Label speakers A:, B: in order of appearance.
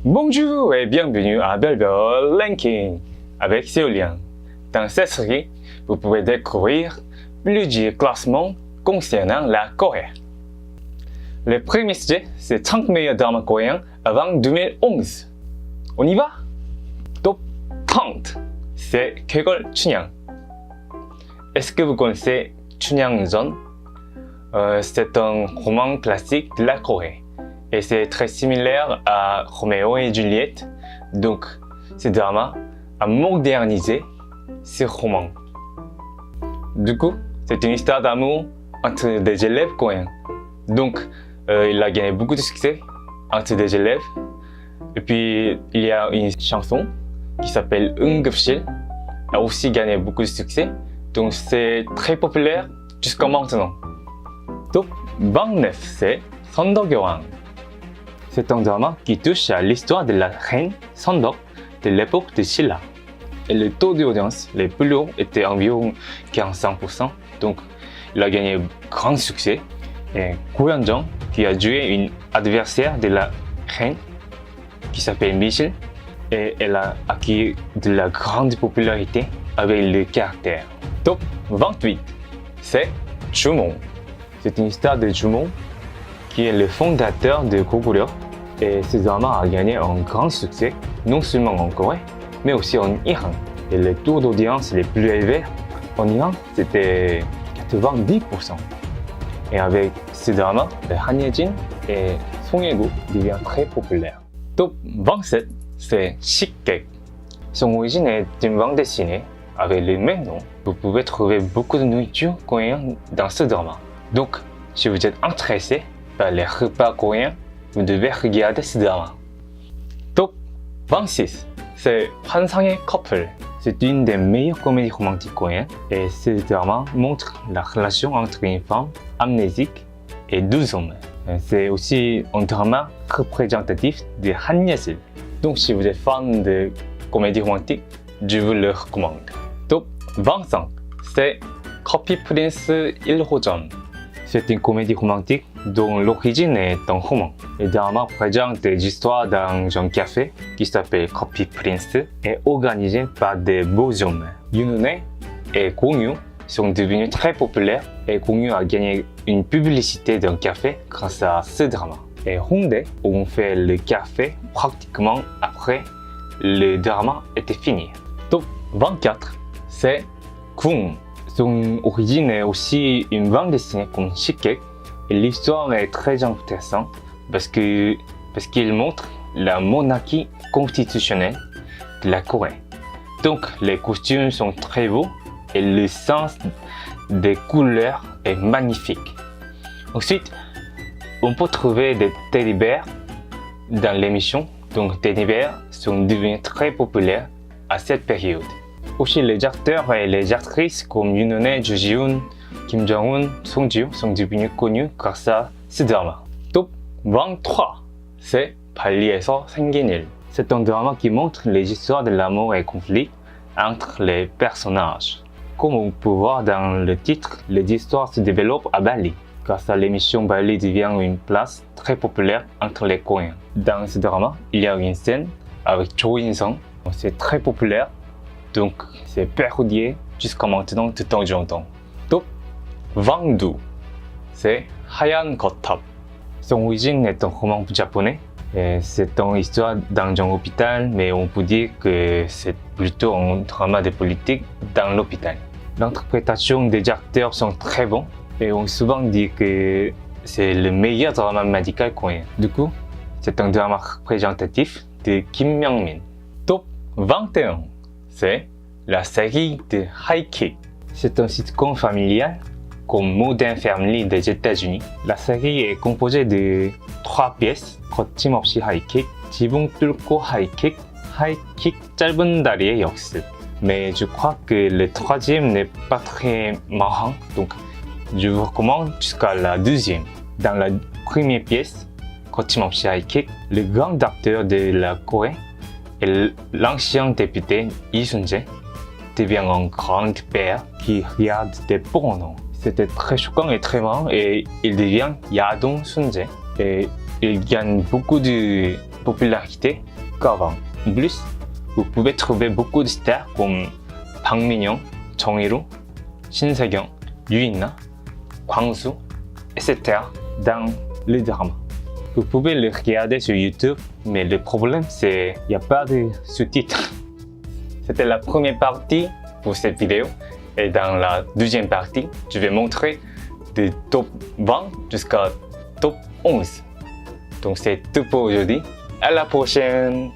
A: Bonjour et bienvenue à Belleville Ranking avec Céolien. Dans cette série, vous pouvez découvrir plusieurs classements concernant la Corée. Le premier sujet, c'est 30 meilleurs dramas coréens avant 2011. On y va? Top 30, c'est Kegol Chunhyang. Est-ce que vous connaissez Chunhyangjeon? C'est un roman classique de la Corée et c'est très similaire à Roméo et Juliette. Donc, ce drama a modernisé ce roman. Du coup, c'est une histoire d'amour entre des élèves coréens. Donc, il a gagné beaucoup de succès entre des élèves. Et puis, il y a une chanson qui s'appelle 응급실, a aussi gagné beaucoup de succès. Donc, c'est très populaire jusqu'à maintenant. Top 29, c'est Seondeok-yoang. C'est un drama qui touche à l'histoire de la reine Seondeok de l'époque de Silla. Et le taux d'audience le plus haut était environ 45%. Donc, il a gagné grand succès. Et Go Yeon-jung, qui a joué une adversaire de la reine, qui s'appelle Michel, et elle a acquis de la grande popularité avec le caractère. Top 28, c'est Jumong. C'est une histoire de Jumong, qui est le fondateur de Goguryeo. Et ce drama a gagné un grand succès, non seulement en Corée, mais aussi en Iran. Et le taux d'audience le plus élevé en Iran, c'était 90%. Et avec ce drama, Han Ye-jin et Song Ye-gu deviennent très populaires. Top 27, c'est Shikgek. Son origine est une bande dessinée avec le même nom. Vous pouvez trouver beaucoup de nourriture coréenne dans ce drama. Donc, si vous êtes intéressé par les repas coréens, vous devez regarder ce drama. Top 26, c'est 환상의 couple. C'est une des meilleures comédies romantiques coréennes et ce drama montre la relation entre une femme amnésique et deux hommes. C'est aussi un drama représentatif de Han Ye-sul. Donc si vous êtes fan de comédie romantique, je vous le recommande. Top 25, c'est Coffee Prince Il-hojeon. C'est une comédie romantique dont l'origine est un roman. Le drama présente des histoires dans un café qui s'appelle Coffee Prince et organisé par des beaux hommes. Yoon Eun-hae et Gong Yoo sont devenus très populaires et Gong Yoo a gagné une publicité d'un café grâce à ce drama. Et Hongdae ont fait le café pratiquement après le drama était fini. Top 24, c'est Gung. Son origine est aussi une bande dessinée comme Shikgek et l'histoire est très intéressante parce qu'il montre la monarchie constitutionnelle de la Corée. Donc les costumes sont très beaux et le sens des couleurs est magnifique. Ensuite, on peut trouver des teddy bears dans l'émission. Donc teddy bears sont devenus très populaires à cette période. Aussi, les acteurs et les actrices comme Yoon Eun-hae, Jo Ji-hoon, Kim Jong-un, Song Ji-hyo sont devenus connus grâce à ce drama. Top 23, c'est 발리에서 생긴 일. C'est un drama qui montre les histoires de l'amour et conflits entre les personnages. Comme on peut voir dans le titre, les histoires se développent à Bali. Grâce à l'émission, Bali devient une place très populaire entre les Coréens. Dans ce drama, il y a une scène avec Jo In-sung. C'est très populaire. Donc, c'est parodié jusqu'à maintenant de temps en temps. Top 22, c'est 하얀 거탑. Son origine est un roman japonais. C'est une histoire dans un hôpital, mais on peut dire que c'est plutôt un drama de politique dans l'hôpital. L'interprétation des acteurs sont très bons et on souvent dit que c'est le meilleur drama médical coréen. Du coup, c'est un drama représentatif de Kim Myung-min. Top 21. C'est la série de High Kick. C'est un sitcom familial comme Modern Family des États-Unis. La série est composée de 3 pièces, 거침없이 High Kick, 지붕 뚫고 High Kick, High Kick 짧은 다리의 역습. Mais je crois que le troisième n'est pas très marrant, donc je vous recommande jusqu'à la deuxième. Dans la première pièce, 거침없이 High Kick, le grand acteur de la Corée et l'ancien député Lee Sun-jae devient un grand père qui regarde des pornos. C'était très choquant et très marrant et il devient Yadong Sun-jae et il gagne beaucoup de popularité qu'avant. En plus, vous pouvez trouver beaucoup de stars comme Bang Min-young, Jung Il-woo, Shin Se-kyung, Yoo In-na, Kwang-soo, etc. dans le drama. Vous pouvez le regarder sur YouTube, mais le problème c'est qu'il n'y a pas de sous-titres. C'était la première partie pour cette vidéo. Et dans la deuxième partie, je vais montrer de top 20 jusqu'à top 11. Donc c'est tout pour aujourd'hui. À la prochaine!